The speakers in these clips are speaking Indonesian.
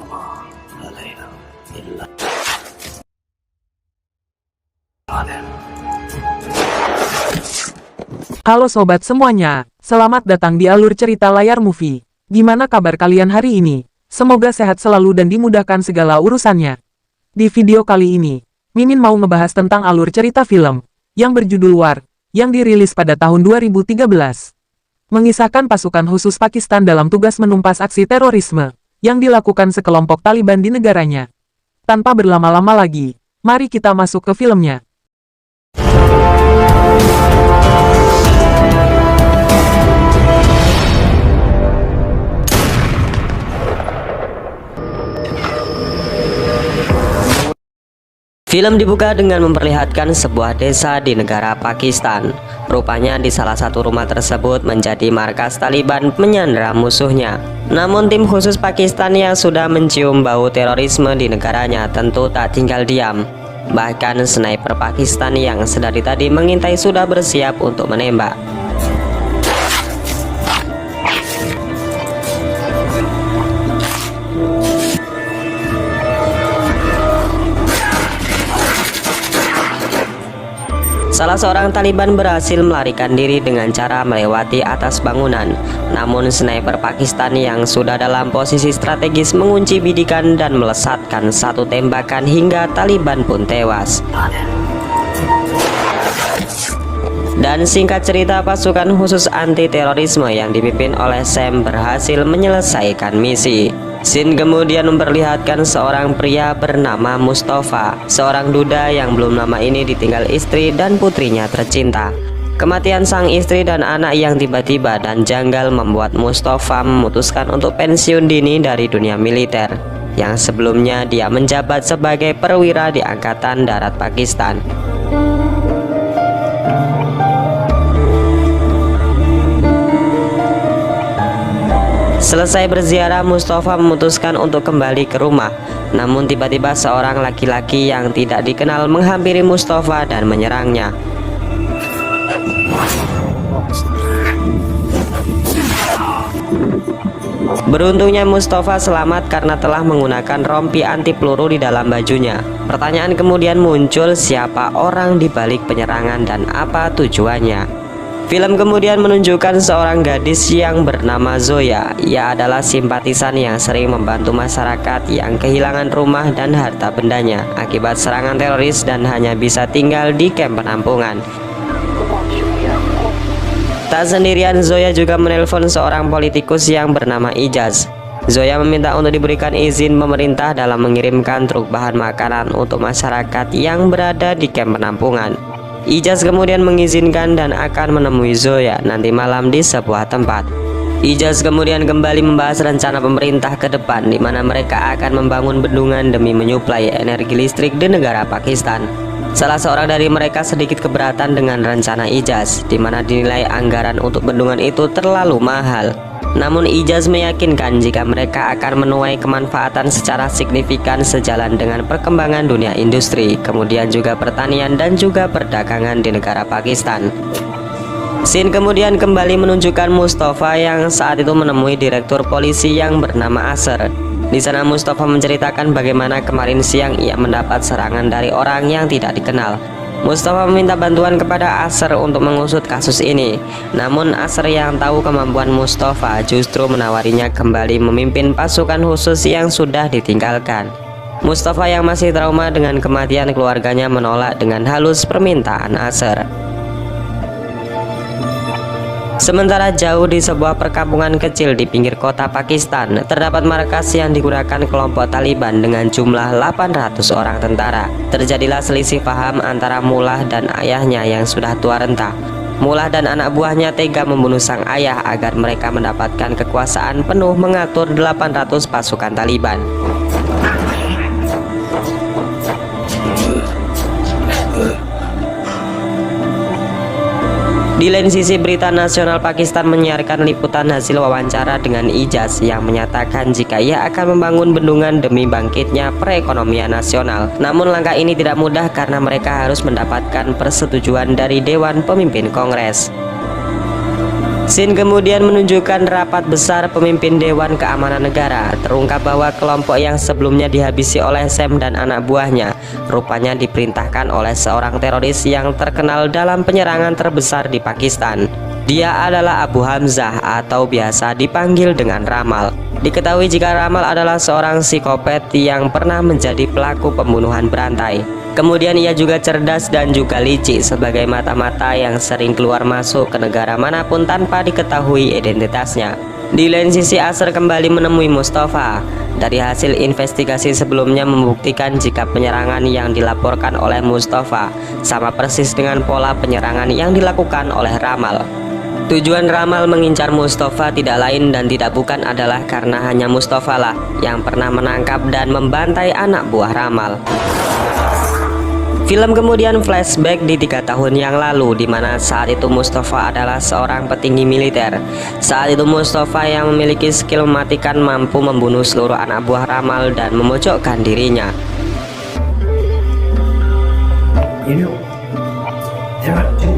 الله علينا إلا علينا. Halo sobat semuanya, selamat datang di alur cerita layar movie. Gimana kabar kalian hari ini? Semoga sehat selalu dan dimudahkan segala urusannya. Di video kali ini, Mimin mau ngebahas tentang alur cerita film yang berjudul War, yang dirilis pada tahun 2013. Mengisahkan pasukan khusus Pakistan dalam tugas menumpas aksi terorisme yang dilakukan sekelompok Taliban di negaranya. Tanpa berlama-lama lagi, mari kita masuk ke filmnya. Film dibuka dengan memperlihatkan sebuah desa di negara Pakistan. Rupanya di salah satu rumah tersebut menjadi markas Taliban menyandera musuhnya. Namun tim khusus Pakistan yang sudah mencium bau terorisme di negaranya tentu tak tinggal diam. Bahkan sniper Pakistan yang sedari tadi mengintai sudah bersiap untuk menembak. Salah seorang Taliban berhasil melarikan diri dengan cara melewati atas bangunan. Namun sniper Pakistan yang sudah dalam posisi strategis mengunci bidikan dan melesatkan satu tembakan hingga Taliban pun tewas. Dan singkat cerita, pasukan khusus anti terorisme yang dipimpin oleh Sam berhasil menyelesaikan misi. Scene kemudian memperlihatkan seorang pria bernama Mustafa, seorang duda yang belum lama ini ditinggal istri dan putrinya tercinta. Kematian sang istri dan anak yang tiba-tiba dan janggal membuat Mustafa memutuskan untuk pensiun dini dari dunia militer, yang sebelumnya dia menjabat sebagai perwira di Angkatan Darat Pakistan. Selesai berziarah, Mustafa memutuskan untuk kembali ke rumah. Namun tiba-tiba seorang laki-laki yang tidak dikenal menghampiri Mustafa dan menyerangnya. Beruntungnya Mustafa selamat karena telah menggunakan rompi anti peluru di dalam bajunya. Pertanyaan kemudian muncul, siapa orang di balik penyerangan dan apa tujuannya? Film kemudian menunjukkan seorang gadis yang bernama Zoya. Ia adalah simpatisan yang sering membantu masyarakat yang kehilangan rumah dan harta bendanya akibat serangan teroris dan hanya bisa tinggal di kamp penampungan. Tak sendirian, Zoya juga menelpon seorang politikus yang bernama Ijaz. Zoya meminta untuk diberikan izin pemerintah dalam mengirimkan truk bahan makanan untuk masyarakat yang berada di kamp penampungan. Ijaz kemudian mengizinkan dan akan menemui Zoya nanti malam di sebuah tempat. Ijaz kemudian kembali membahas rencana pemerintah ke depan, di mana mereka akan membangun bendungan demi menyuplai energi listrik di negara Pakistan. Salah seorang dari mereka sedikit keberatan dengan rencana Ijaz, di mana dinilai anggaran untuk bendungan itu terlalu mahal. Namun Ijaz meyakinkan jika mereka akan menuai kemanfaatan secara signifikan sejalan dengan perkembangan dunia industri, kemudian juga pertanian dan juga perdagangan di negara Pakistan. Scene kemudian kembali menunjukkan Mustafa yang saat itu menemui direktur polisi yang bernama Asher. Di sana Mustafa menceritakan bagaimana kemarin siang ia mendapat serangan dari orang yang tidak dikenal. Mustafa meminta bantuan kepada Asher untuk mengusut kasus ini. Namun Asher yang tahu kemampuan Mustafa justru menawarinya kembali memimpin pasukan khusus yang sudah ditinggalkan. Mustafa yang masih trauma dengan kematian keluarganya menolak dengan halus permintaan Asher. Sementara jauh di sebuah perkampungan kecil di pinggir kota Pakistan, terdapat markas yang digunakan kelompok Taliban dengan jumlah 800 orang tentara. Terjadilah selisih paham antara Mullah dan ayahnya yang sudah tua renta. Mullah dan anak buahnya tega membunuh sang ayah agar mereka mendapatkan kekuasaan penuh mengatur 800 pasukan Taliban. Di lain sisi, Berita Nasional Pakistan menyiarkan liputan hasil wawancara dengan Ijaz yang menyatakan jika ia akan membangun bendungan demi bangkitnya perekonomian nasional. Namun langkah ini tidak mudah karena mereka harus mendapatkan persetujuan dari Dewan Pemimpin Kongres. Scene kemudian menunjukkan rapat besar pemimpin Dewan Keamanan Negara. Terungkap bahwa kelompok yang sebelumnya dihabisi oleh Sam dan anak buahnya rupanya diperintahkan oleh seorang teroris yang terkenal dalam penyerangan terbesar di Pakistan. Dia adalah Abu Hamzah atau biasa dipanggil dengan Ramal. Diketahui jika Ramal adalah seorang psikopat yang pernah menjadi pelaku pembunuhan berantai. Kemudian ia juga cerdas dan juga licik sebagai mata-mata yang sering keluar masuk ke negara manapun tanpa diketahui identitasnya. Di lain sisi, Asher kembali menemui Mustafa. Dari hasil investigasi sebelumnya membuktikan jika penyerangan yang dilaporkan oleh Mustafa sama persis dengan pola penyerangan yang dilakukan oleh Ramal. Tujuan Ramal mengincar Mustafa tidak lain dan tidak bukan adalah karena hanya Mustafa lah yang pernah menangkap dan membantai anak buah Ramal. Film kemudian flashback di 3 tahun yang lalu, di mana saat itu Mustafa adalah seorang petinggi militer. Saat itu Mustafa yang memiliki skill mematikan mampu membunuh seluruh anak buah Ramal dan memojokkan dirinya. You know, there are two.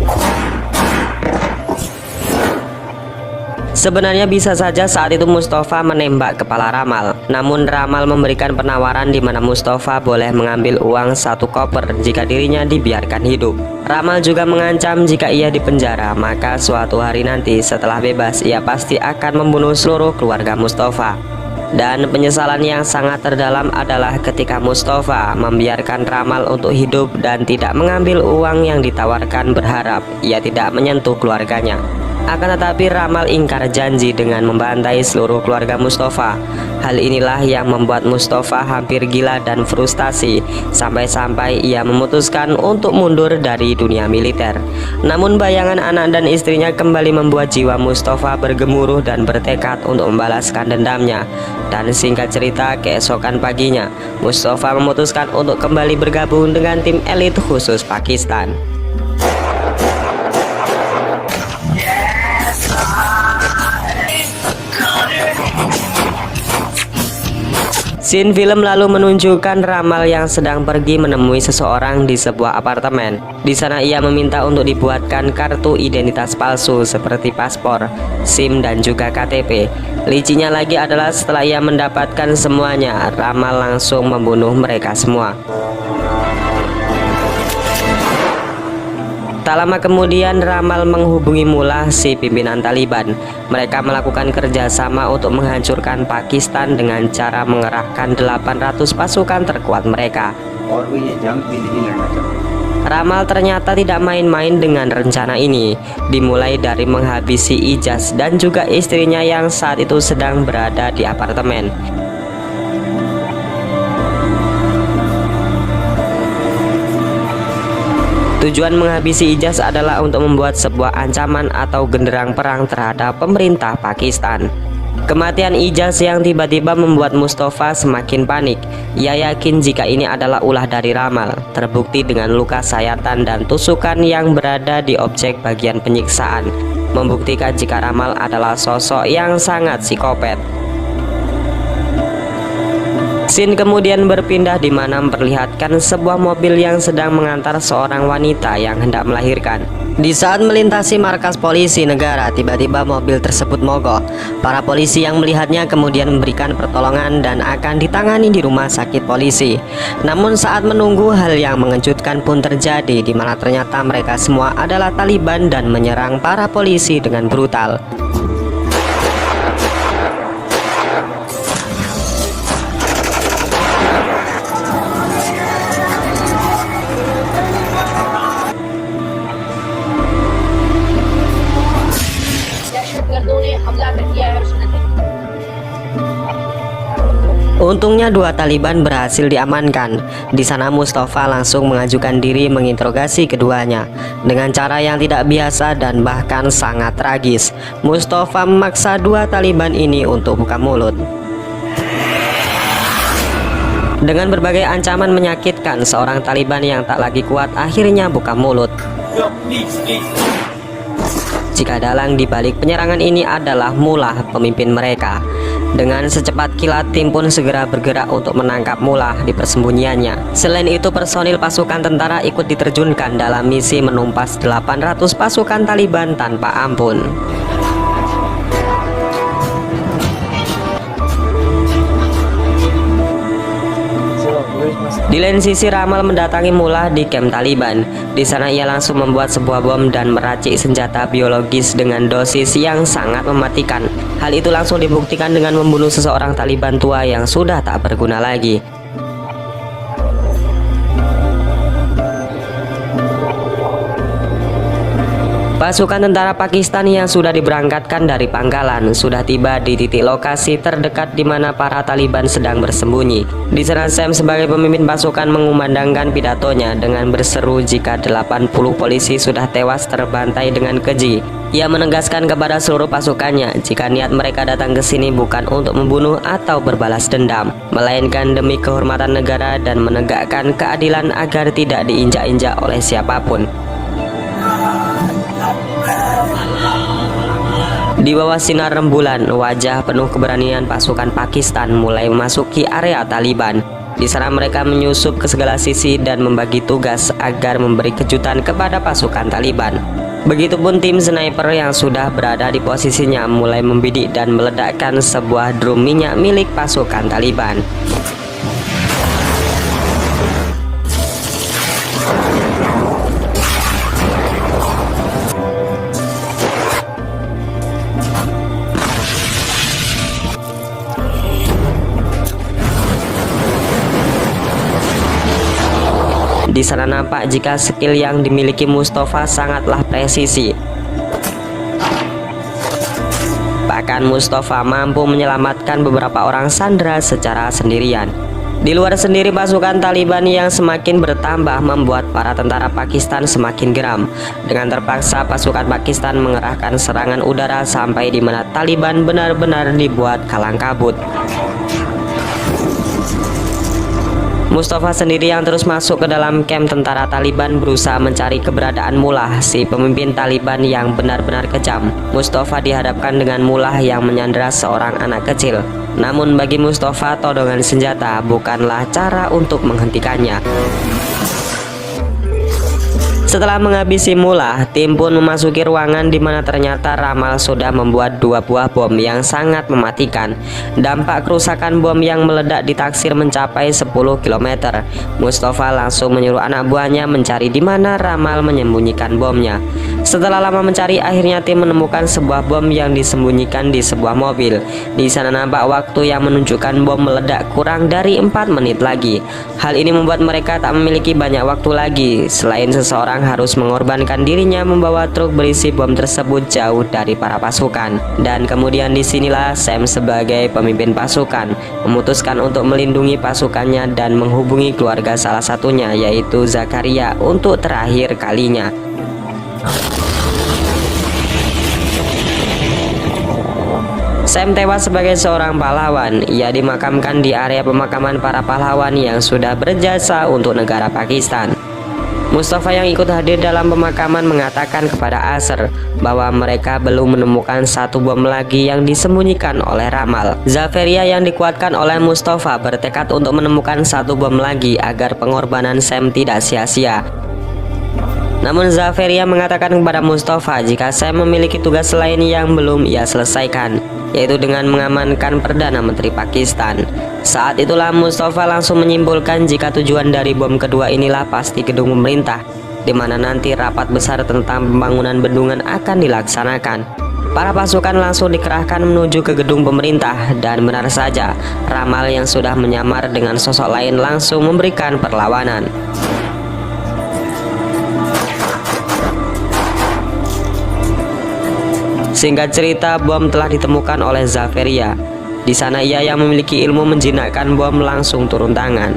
Sebenarnya bisa saja saat itu Mustafa menembak kepala Ramal. Namun Ramal memberikan penawaran di mana Mustafa boleh mengambil uang 1 koper jika dirinya dibiarkan hidup. Ramal juga mengancam jika ia dipenjara, maka suatu hari nanti setelah bebas ia pasti akan membunuh seluruh keluarga Mustafa. Dan penyesalan yang sangat terdalam adalah ketika Mustafa membiarkan Ramal untuk hidup dan tidak mengambil uang yang ditawarkan, berharap ia tidak menyentuh keluarganya. Akan tetapi Ramal ingkar janji dengan membantai seluruh keluarga Mustafa. Hal inilah yang membuat Mustafa hampir gila dan frustasi, sampai-sampai ia memutuskan untuk mundur dari dunia militer. Namun bayangan anak dan istrinya kembali membuat jiwa Mustafa bergemuruh dan bertekad untuk membalaskan dendamnya. Dan singkat cerita, keesokan paginya Mustafa memutuskan untuk kembali bergabung dengan tim elit khusus Pakistan. Scene film lalu menunjukkan Ramal yang sedang pergi menemui seseorang di sebuah apartemen. Di sana ia meminta untuk dibuatkan kartu identitas palsu seperti paspor, SIM dan juga KTP. Licinya lagi adalah setelah ia mendapatkan semuanya, Ramal langsung membunuh mereka semua. Tak lama kemudian Ramal menghubungi Mullah, si pimpinan Taliban. Mereka melakukan kerjasama untuk menghancurkan Pakistan dengan cara mengerahkan 800 pasukan terkuat mereka. Ramal ternyata tidak main-main dengan rencana ini. Dimulai dari menghabisi Ijaz dan juga istrinya yang saat itu sedang berada di apartemen. Tujuan menghabisi Ijaz adalah untuk membuat sebuah ancaman atau genderang perang terhadap pemerintah Pakistan. Kematian Ijaz yang tiba-tiba membuat Mustafa semakin panik. Ia yakin jika ini adalah ulah dari Ramal, terbukti dengan luka sayatan dan tusukan yang berada di objek bagian penyiksaan, membuktikan jika Ramal adalah sosok yang sangat psikopat. Scene kemudian berpindah di mana memperlihatkan sebuah mobil yang sedang mengantar seorang wanita yang hendak melahirkan. Di saat melintasi markas polisi negara, tiba-tiba mobil tersebut mogok. Para polisi yang melihatnya kemudian memberikan pertolongan dan akan ditangani di rumah sakit polisi. Namun saat menunggu, hal yang mengejutkan pun terjadi, di mana ternyata mereka semua adalah Taliban dan menyerang para polisi dengan brutal. Untungnya 2 Taliban berhasil diamankan. Di sana Mustafa langsung mengajukan diri menginterogasi keduanya dengan cara yang tidak biasa dan bahkan sangat tragis. Mustafa memaksa 2 Taliban ini untuk buka mulut. Dengan berbagai ancaman menyakitkan, seorang Taliban yang tak lagi kuat akhirnya buka mulut. Jika dalang di balik penyerangan ini adalah Mullah, pemimpin mereka. Dengan secepat kilat, tim pun segera bergerak untuk menangkap Mullah di persembunyiannya. Selain itu, personil pasukan tentara ikut diterjunkan dalam misi menumpas 800 pasukan Taliban tanpa ampun. Di lain sisi, Ramal mendatangi Mullah di kamp Taliban. Di sana ia langsung membuat sebuah bom dan meracik senjata biologis dengan dosis yang sangat mematikan. Hal itu langsung dibuktikan dengan membunuh seseorang Taliban tua yang sudah tak berguna lagi. Pasukan tentara Pakistan yang sudah diberangkatkan dari pangkalan sudah tiba di titik lokasi terdekat di mana para Taliban sedang bersembunyi. Di sana Sam sebagai pemimpin pasukan mengumandangkan pidatonya dengan berseru jika 80 polisi sudah tewas terbantai dengan keji. Ia menegaskan kepada seluruh pasukannya jika niat mereka datang ke sini bukan untuk membunuh atau berbalas dendam, melainkan demi kehormatan negara dan menegakkan keadilan agar tidak diinjak-injak oleh siapapun. Di bawah sinar rembulan, wajah penuh keberanian pasukan Pakistan mulai memasuki area Taliban. Di sana mereka menyusup ke segala sisi dan membagi tugas agar memberi kejutan kepada pasukan Taliban. Begitupun tim sniper yang sudah berada di posisinya mulai membidik dan meledakkan sebuah drum minyak milik pasukan Taliban. Di sana nampak jika skill yang dimiliki Mustafa sangatlah presisi. Bahkan Mustafa mampu menyelamatkan beberapa orang sandera secara sendirian. Di luar sendiri, pasukan Taliban yang semakin bertambah membuat para tentara Pakistan semakin geram. Dengan terpaksa pasukan Pakistan mengerahkan serangan udara sampai di mana Taliban benar-benar dibuat kalang kabut. Mustafa sendiri yang terus masuk ke dalam kamp tentara Taliban berusaha mencari keberadaan Mullah, si pemimpin Taliban yang benar-benar kejam. Mustafa dihadapkan dengan Mullah yang menyandera seorang anak kecil. Namun bagi Mustafa, todongan senjata bukanlah cara untuk menghentikannya. Setelah menghabisi Mullah, tim pun memasuki ruangan di mana ternyata Ramal sudah membuat 2 buah bom yang sangat mematikan. Dampak kerusakan bom yang meledak ditaksir mencapai 10 km. Mustafa langsung menyuruh anak buahnya mencari di mana Ramal menyembunyikan bomnya. Setelah lama mencari, akhirnya tim menemukan sebuah bom yang disembunyikan di sebuah mobil. Di sana nampak waktu yang menunjukkan bom meledak kurang dari 4 menit lagi. Hal ini membuat mereka tak memiliki banyak waktu lagi. Selain seseorang harus mengorbankan dirinya membawa truk berisi bom tersebut jauh dari para pasukan. Dan kemudian disinilah Sam sebagai pemimpin pasukan memutuskan untuk melindungi pasukannya dan menghubungi keluarga salah satunya, yaitu Zakaria, untuk terakhir kalinya. Sam tewas sebagai seorang pahlawan. Ia dimakamkan di area pemakaman para pahlawan yang sudah berjasa untuk negara Pakistan. Mustafa yang ikut hadir dalam pemakaman mengatakan kepada Asr bahwa mereka belum menemukan satu bom lagi yang disembunyikan oleh Ramal. Zaferia yang dikuatkan oleh Mustafa bertekad untuk menemukan satu bom lagi agar pengorbanan Sam tidak sia-sia. Namun Zaferia mengatakan kepada Mustafa jika Sam memiliki tugas lain yang belum ia selesaikan, yaitu dengan mengamankan Perdana Menteri Pakistan. Saat itulah Mustafa langsung menyimpulkan jika tujuan dari bom kedua inilah pasti gedung pemerintah, di mana nanti rapat besar tentang pembangunan bendungan akan dilaksanakan. Para pasukan langsung dikerahkan menuju ke gedung pemerintah, dan benar saja, Ramal yang sudah menyamar dengan sosok lain langsung memberikan perlawanan. Singkat cerita, bom telah ditemukan oleh Zaferia. Di sana ia yang memiliki ilmu menjinakkan bom langsung turun tangan.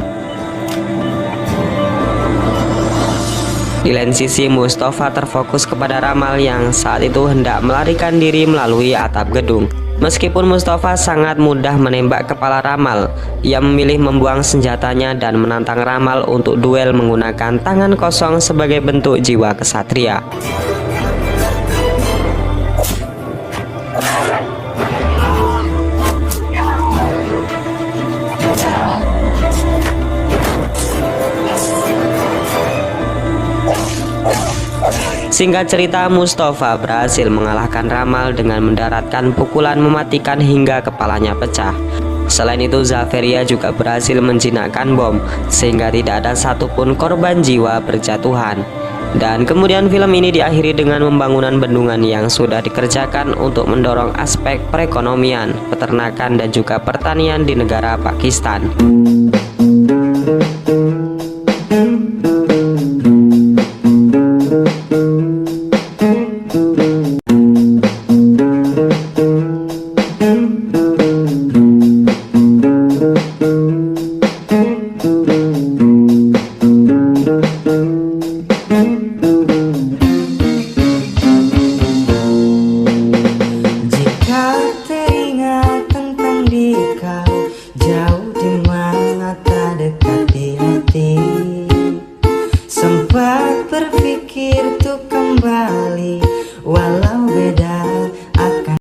Di lain sisi, Mustafa terfokus kepada Ramal yang saat itu hendak melarikan diri melalui atap gedung. Meskipun Mustafa sangat mudah menembak kepala Ramal, ia memilih membuang senjatanya dan menantang Ramal untuk duel menggunakan tangan kosong sebagai bentuk jiwa kesatria. Singkat cerita, Mustafa berhasil mengalahkan Ramal dengan mendaratkan pukulan mematikan hingga kepalanya pecah. Selain itu, Zaveria juga berhasil menjinakkan bom sehingga tidak ada satupun korban jiwa berjatuhan. Dan kemudian film ini diakhiri dengan pembangunan bendungan yang sudah dikerjakan untuk mendorong aspek perekonomian, peternakan dan juga pertanian di negara Pakistan.